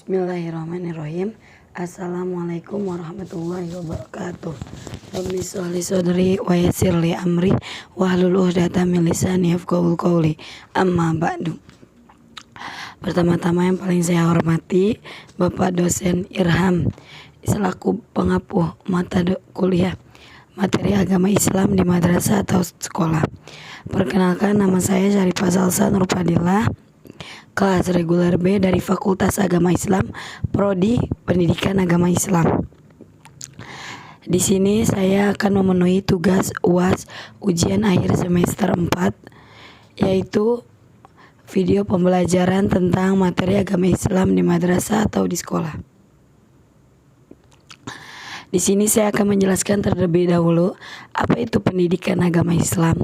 Bismillahirrahmanirrahim. Assalamualaikum warahmatullahi wabarakatuh. Rabbi sholli shodri wa yassirli amri wahlul 'uqdatam min lisani yafqahu qawli. Amma ba'du. Pertama-tama yang paling saya hormati Bapak dosen Irham selaku pengapuh mata kuliah materi agama Islam di madrasah atau sekolah. Perkenalkan, nama saya Syarifah Salsa Nurfadillah, kelas reguler B dari Fakultas Agama Islam, Prodi Pendidikan Agama Islam. Di sini saya akan memenuhi tugas UAS ujian akhir semester 4, yaitu video pembelajaran tentang materi agama Islam di madrasah atau di sekolah. Di sini saya akan menjelaskan terlebih dahulu apa itu pendidikan agama Islam.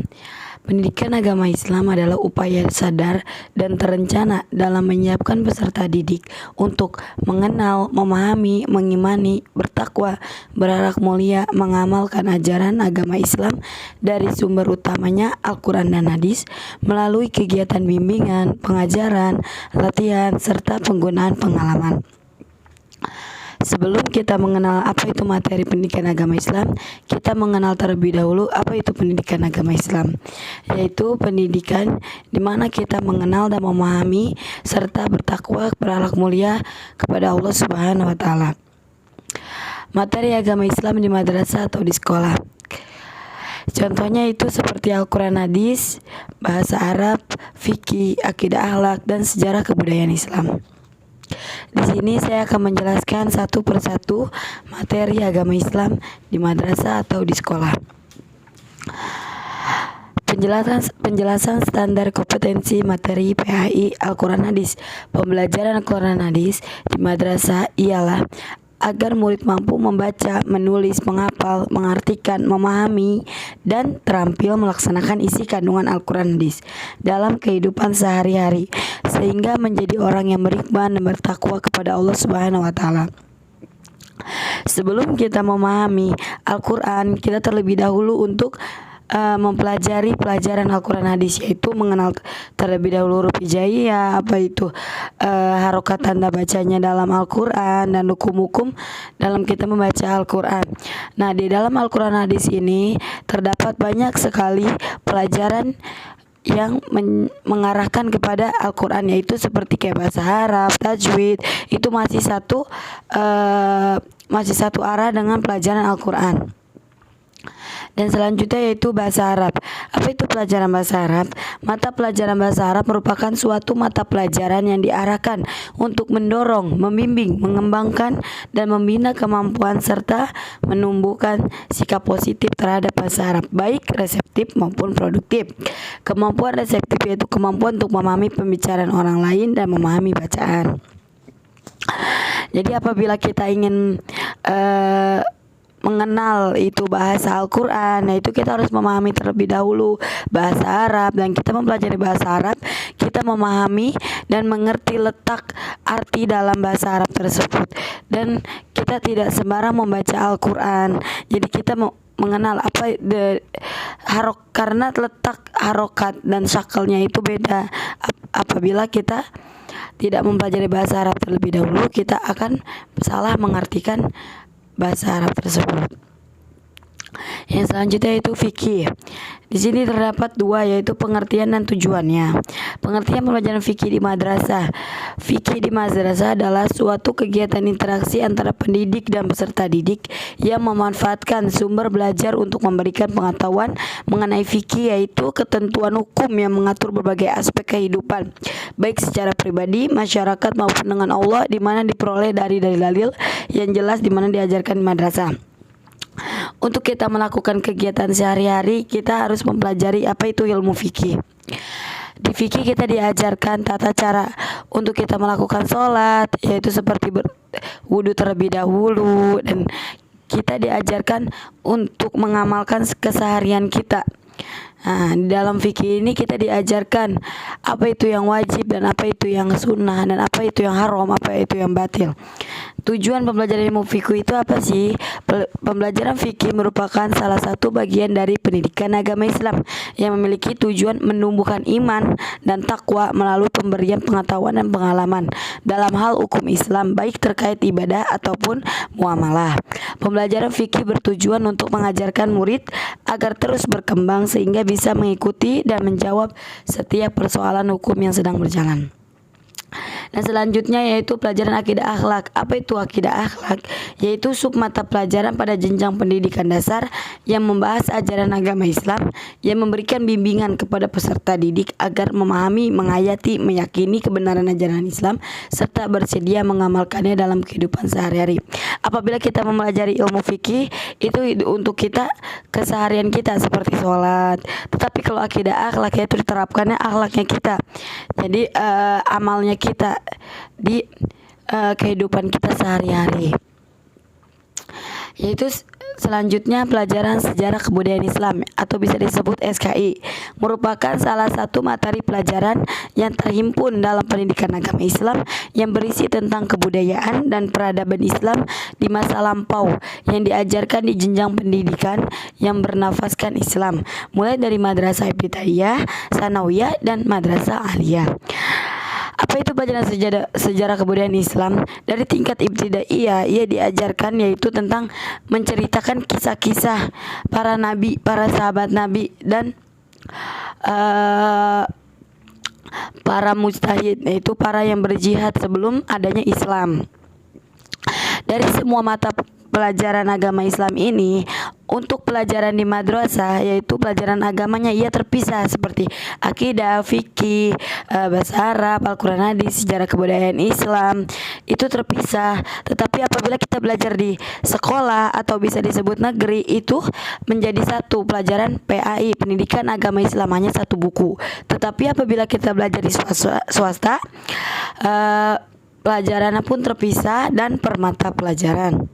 Pendidikan agama Islam adalah upaya sadar dan terencana dalam menyiapkan peserta didik untuk mengenal, memahami, mengimani, bertakwa, berakhlak mulia, mengamalkan ajaran agama Islam dari sumber utamanya Al-Quran dan Hadis melalui kegiatan bimbingan, pengajaran, latihan, serta penggunaan pengalaman. Sebelum kita mengenal apa itu materi pendidikan agama Islam, kita mengenal terlebih dahulu apa itu pendidikan agama Islam, yaitu pendidikan di mana kita mengenal dan memahami serta bertakwa, berakhlak mulia kepada Allah Subhanahu wa taala. Materi agama Islam di madrasah atau di sekolah. Contohnya itu seperti Al-Quran, Hadis, bahasa Arab, fikih, akidah, akhlak, dan sejarah kebudayaan Islam. Di sini saya akan menjelaskan satu persatu materi agama Islam di madrasah atau di sekolah. Penjelasan standar kompetensi materi PAI Al-Quran Hadis. Pembelajaran Al-Quran Hadis di madrasah ialah agar murid mampu membaca, menulis, menghafal, mengartikan, memahami, dan terampil melaksanakan isi kandungan Al-Quran Hadis dalam kehidupan sehari-hari, sehingga menjadi orang yang beriman dan bertakwa kepada Allah Subhanahu wa taala. Sebelum kita memahami Al-Quran, kita terlebih dahulu untuk mempelajari pelajaran Al-Quran Hadis, yaitu mengenal terlebih dahulu huruf hijaiyah, apa itu harokat tanda bacanya dalam Al-Quran, dan hukum-hukum dalam kita membaca Al-Quran. Nah, di dalam Al-Quran Hadis ini terdapat banyak sekali pelajaran yang mengarahkan kepada Al-Quran, yaitu seperti kayak bahasa Arab, tajwid, itu masih satu arah dengan pelajaran Al-Quran. Dan selanjutnya yaitu bahasa Arab. Apa itu pelajaran bahasa Arab? Mata pelajaran bahasa Arab merupakan suatu mata pelajaran yang diarahkan untuk mendorong, membimbing, mengembangkan, dan membina kemampuan serta menumbuhkan sikap positif terhadap bahasa Arab, baik reseptif maupun produktif. Kemampuan reseptif yaitu kemampuan untuk memahami pembicaraan orang lain dan memahami bacaan. Jadi apabila kita ingin mengenal itu bahasa Al-Quran, nah itu kita harus memahami terlebih dahulu bahasa Arab, dan kita mempelajari bahasa Arab, kita memahami dan mengerti letak arti dalam bahasa Arab tersebut, dan kita tidak sembarang membaca Al-Quran. Jadi kita mengenal apa karena letak harokat dan syakalnya itu beda. Apabila kita tidak mempelajari bahasa Arab terlebih dahulu, kita akan salah mengartikan bahasa Arab tersebut. Yang selanjutnya itu fikih. Di sini terdapat dua, yaitu pengertian dan tujuannya. Pengertian pembelajaran fikih di madrasah. Fikih di madrasah adalah suatu kegiatan interaksi antara pendidik dan peserta didik yang memanfaatkan sumber belajar untuk memberikan pengetahuan mengenai fikih, yaitu ketentuan hukum yang mengatur berbagai aspek kehidupan, baik secara pribadi, masyarakat, maupun dengan Allah, di mana diperoleh dari dalil yang jelas di mana diajarkan di madrasah. Untuk kita melakukan kegiatan sehari-hari, kita harus mempelajari apa itu ilmu fikih. Di fikih kita diajarkan tata cara untuk kita melakukan sholat, yaitu seperti wudhu terlebih dahulu, dan kita diajarkan untuk mengamalkan keseharian kita. Nah, di dalam fikih ini kita diajarkan apa itu yang wajib dan apa itu yang sunnah dan apa itu yang haram, apa itu yang batil. Tujuan pembelajaran ilmu fikih itu apa sih? Pembelajaran fikih merupakan salah satu bagian dari pendidikan agama Islam yang memiliki tujuan menumbuhkan iman dan takwa melalui pemberian pengetahuan dan pengalaman dalam hal hukum Islam, baik terkait ibadah ataupun muamalah. Pembelajaran fikih bertujuan untuk mengajarkan murid agar terus berkembang sehingga bisa mengikuti dan menjawab setiap persoalan hukum yang sedang berjalan. Nah, selanjutnya yaitu pelajaran akidah akhlak. Apa itu akidah akhlak? Yaitu sub mata pelajaran pada jenjang pendidikan dasar yang membahas ajaran agama Islam, yang memberikan bimbingan kepada peserta didik agar memahami, menghayati, meyakini kebenaran ajaran Islam serta bersedia mengamalkannya dalam kehidupan sehari-hari. Apabila kita mempelajari ilmu fikih, itu untuk kita keseharian kita seperti sholat. Tetapi kalau akidah akhlak itu diterapkannya akhlaknya kita. Jadi amalnya kita di kehidupan kita sehari-hari. Yaitu selanjutnya pelajaran sejarah kebudayaan Islam atau bisa disebut SKI, merupakan salah satu materi pelajaran yang terhimpun dalam pendidikan agama Islam yang berisi tentang kebudayaan dan peradaban Islam di masa lampau yang diajarkan di jenjang pendidikan yang bernafaskan Islam, mulai dari madrasah ibtidaiyah, sanawiyah, dan madrasah aliyah. Apa itu pelajaran sejarah kebudayaan Islam? Dari tingkat ibtidaiyah, ia diajarkan yaitu tentang menceritakan kisah-kisah para nabi, para sahabat nabi, dan para mujtahid, yaitu para yang berjihad sebelum adanya Islam. Dari semua mata pelajaran agama Islam ini, untuk pelajaran di madrasah yaitu pelajaran agamanya ia terpisah seperti akidah, fikih, bahasa Arab, Al-Quran, hadis, sejarah kebudayaan Islam itu terpisah. Tetapi apabila kita belajar di sekolah atau bisa disebut negeri, itu menjadi satu pelajaran PAI, pendidikan agama Islam, hanya satu buku. Tetapi apabila kita belajar di swasta, pelajarannya pun terpisah dan per mata pelajaran.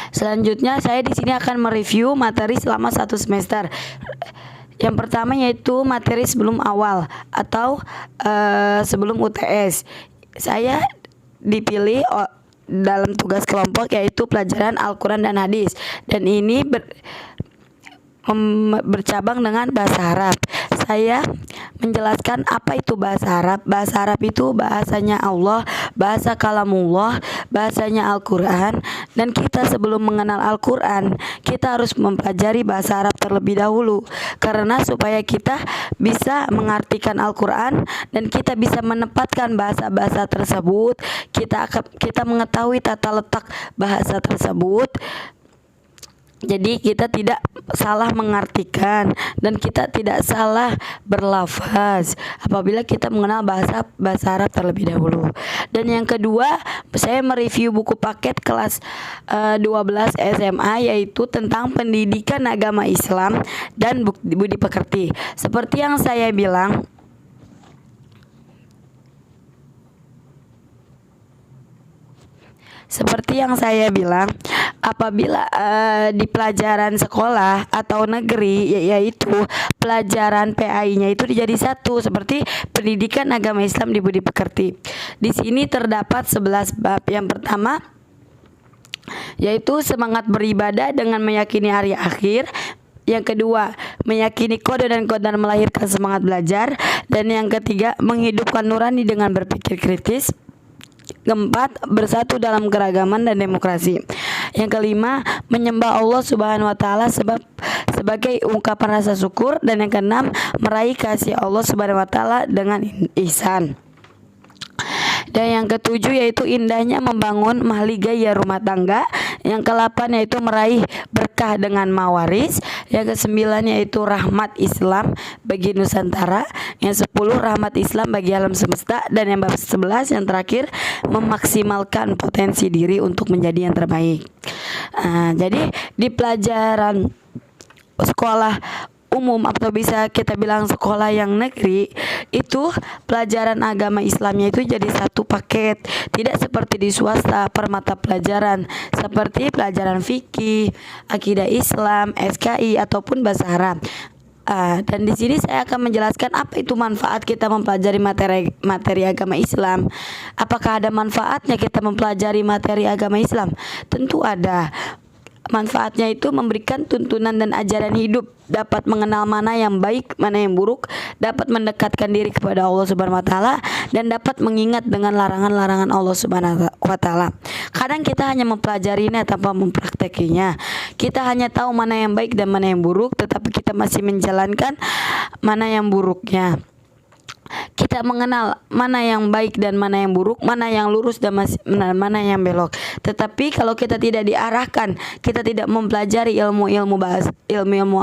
Selanjutnya saya di sini akan mereview materi selama 1 semester. Yang pertama yaitu materi sebelum awal atau sebelum UTS. Saya dipilih dalam tugas kelompok yaitu pelajaran Al-Quran dan hadis, dan ini bercabang dengan bahasa Arab. Saya menjelaskan apa itu bahasa Arab. Bahasa Arab itu bahasanya Allah, bahasa kalamullah, bahasanya Al-Quran. Dan kita sebelum mengenal Al-Quran, kita harus mempelajari bahasa Arab terlebih dahulu, karena supaya kita bisa mengartikan Al-Quran dan kita bisa menempatkan bahasa-bahasa tersebut, kita mengetahui tata letak bahasa tersebut. Jadi kita tidak salah mengartikan dan kita tidak salah berlafaz apabila kita mengenal bahasa Arab terlebih dahulu. Dan yang kedua, saya mereview buku paket kelas 12 SMA yaitu tentang pendidikan agama Islam dan budi pekerti. Seperti yang saya bilang, apabila di pelajaran sekolah atau negeri yaitu pelajaran PAI-nya itu dijadi satu seperti pendidikan agama Islam di budi pekerti. Di sini terdapat 11 bab. Yang pertama yaitu semangat beribadah dengan meyakini hari akhir. Yang kedua, meyakini kode dan kodar melahirkan semangat belajar. Dan yang ketiga, menghidupkan nurani dengan berpikir kritis. Keempat, bersatu dalam keragaman dan demokrasi. Yang kelima, menyembah Allah Subhanahu wa taala sebagai ungkapan rasa syukur. Dan yang keenam, meraih kasih Allah Subhanahu wa taala dengan ihsan. Dan yang ketujuh yaitu indahnya membangun mahligai rumah tangga. Yang ke-8 yaitu meraih berkah dengan mawaris. Yang ke-9 yaitu rahmat Islam bagi Nusantara. Yang 10 rahmat Islam bagi alam semesta. Dan yang bab 11 yang terakhir memaksimalkan potensi diri untuk menjadi yang terbaik. Jadi di pelajaran sekolah umum atau bisa kita bilang sekolah yang negeri, itu pelajaran agama Islamnya itu jadi satu paket, tidak seperti di swasta per mata pelajaran seperti pelajaran fikih, akidah Islam, SKI ataupun bahasa Arab. Dan di sini saya akan menjelaskan apa itu manfaat kita mempelajari materi agama Islam. Apakah ada manfaatnya kita mempelajari materi agama Islam? Tentu ada. Manfaatnya itu memberikan tuntunan dan ajaran hidup, dapat mengenal mana yang baik, mana yang buruk, dapat mendekatkan diri kepada Allah Subhanahu wa taala, dan dapat mengingat dengan larangan-larangan Allah Subhanahu wa taala. Kadang kita hanya mempelajarinya tanpa mempraktekinya. Kita hanya tahu mana yang baik dan mana yang buruk, tetapi kita masih menjalankan mana yang buruknya. Kita mengenal mana yang baik dan mana yang buruk, mana yang lurus dan mana yang belok. Tetapi kalau kita tidak diarahkan, kita tidak mempelajari ilmu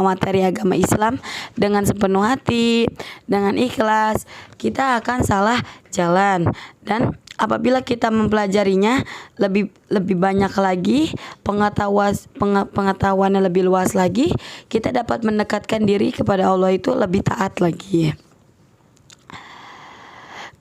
materi agama Islam dengan sepenuh hati, dengan ikhlas, kita akan salah jalan. Dan apabila kita mempelajarinya lebih banyak lagi, pengetahuannya lebih luas lagi, kita dapat mendekatkan diri kepada Allah itu lebih taat lagi.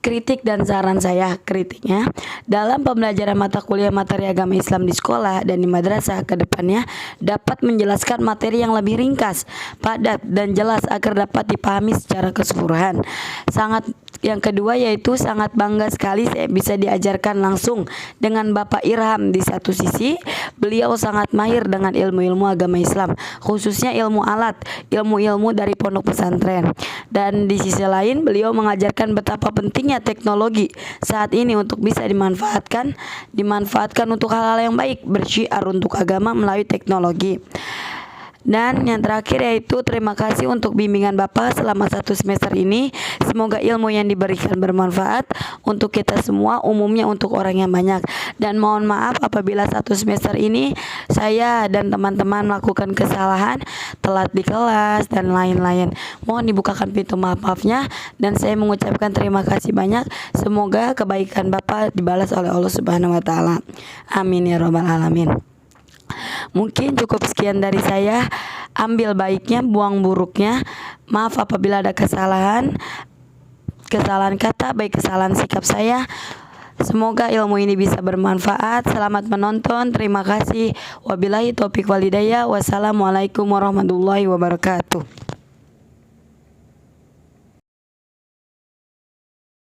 Kritik dan saran saya, kritiknya dalam pembelajaran mata kuliah materi agama Islam di sekolah dan di madrasah ke depannya dapat menjelaskan materi yang lebih ringkas, padat dan jelas agar dapat dipahami secara keseluruhan. Yang kedua yaitu sangat bangga sekali saya bisa diajarkan langsung dengan Bapak Irham. Di satu sisi beliau sangat mahir dengan ilmu-ilmu agama Islam, khususnya ilmu alat, ilmu-ilmu dari pondok pesantren. Dan di sisi lain beliau mengajarkan betapa pentingnya teknologi saat ini untuk bisa dimanfaatkan untuk hal-hal yang baik, bersyiar untuk agama melalui teknologi. Dan yang terakhir yaitu terima kasih untuk bimbingan Bapak selama 1 semester ini. Semoga ilmu yang diberikan bermanfaat untuk kita semua, umumnya untuk orang yang banyak. Dan mohon maaf apabila 1 semester ini saya dan teman-teman melakukan kesalahan, telat di kelas dan lain-lain. Mohon dibukakan pintu maaf-maafnya dan saya mengucapkan terima kasih banyak. Semoga kebaikan Bapak dibalas oleh Allah Subhanahu wa taala. Amin ya rabbal alamin. Mungkin cukup sekian dari saya. Ambil baiknya, buang buruknya. Maaf apabila ada kesalahan kata, baik kesalahan sikap saya. Semoga ilmu ini bisa bermanfaat. Selamat menonton. Terima kasih. Wabillahi taufiq walhidayah. Wassalamualaikum warahmatullahi wabarakatuh.